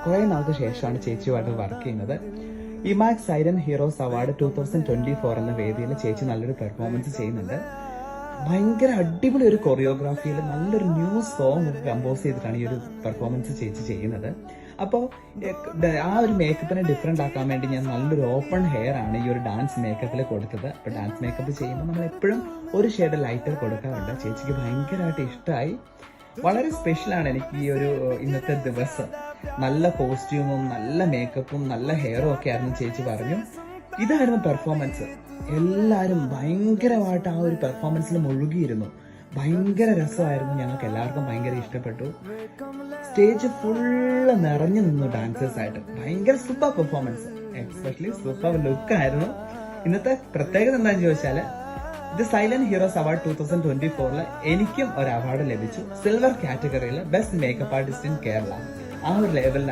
കുറെ നാൾക്ക് ശേഷമാണ് ചേച്ചിയുമായിട്ട് വർക്ക് ചെയ്യുന്നത്. ഇമാക് സൈലന്റ് ഹീറോസ് അവാർഡ് 2024 എന്ന വേദിയിൽ ചേച്ചി നല്ലൊരു പെർഫോമൻസ് ചെയ്യുന്നുണ്ട്. ഭയങ്കര അടിപൊളി ഒരു കൊറിയോഗ്രാഫിയിൽ നല്ലൊരു ന്യൂ സോങ് കമ്പോസ് ചെയ്തിട്ടാണ് ഈ ഒരു പെർഫോമൻസ് ചേച്ചി ചെയ്യുന്നത്. അപ്പോൾ ആ ഒരു മേക്കപ്പിനെ ഡിഫറെന്റ് ആക്കാൻ വേണ്ടി ഞാൻ നല്ലൊരു ഓപ്പൺ ഹെയർ ആണ് ഈ ഒരു ഡാൻസ് മേക്കപ്പിൽ കൊടുത്തത്. അപ്പോൾ ഡാൻസ് മേക്കപ്പ് ചെയ്യുമ്പോൾ നമ്മൾ എപ്പോഴും ഒരു ഷെയ്ഡ് ലൈറ്റർ കൊടുക്കാറുണ്ട്. ചേച്ചിക്ക് ഭയങ്കരമായിട്ട് ഇഷ്ടമായി. വളരെ സ്പെഷ്യലാണ് എനിക്ക് ഈ ഒരു ഇന്നത്തെ ദിവസം. നല്ല കോസ്റ്റ്യൂമും നല്ല മേക്കപ്പും നല്ല ഹെയറും ഒക്കെ ആയിരുന്നു ചേച്ചി പറഞ്ഞു. ഇതായിരുന്നു പെർഫോമൻസ്. എല്ലാവരും ഭയങ്കരമായിട്ട് ആ ഒരു പെർഫോമൻസിൽ മുഴുകിയിരുന്നു. ഭയങ്കര രസമായിരുന്നു. ഞങ്ങൾക്ക് എല്ലാവർക്കും ഭയങ്കര ഇഷ്ടപ്പെട്ടു. സ്റ്റേജ് ഫുള്ള് നിറഞ്ഞു നിന്നു ഡാൻസേഴ്സ് ആയിട്ട്. ഭയങ്കര super performance, especially super look ആയിരുന്നു. ഇന്നത്തെ പ്രത്യേകത എന്താണെന്ന് ചോദിച്ചാൽ ദി സൈലന്റ് ഹീറോസ് അവാർഡ് 2024 എനിക്കും ഒരു അവാർഡ് ലഭിച്ചു. സിൽവർ കാറ്റഗറിയിൽ best makeup artist in Kerala. ആ ഒരു ലെവലിലാണ്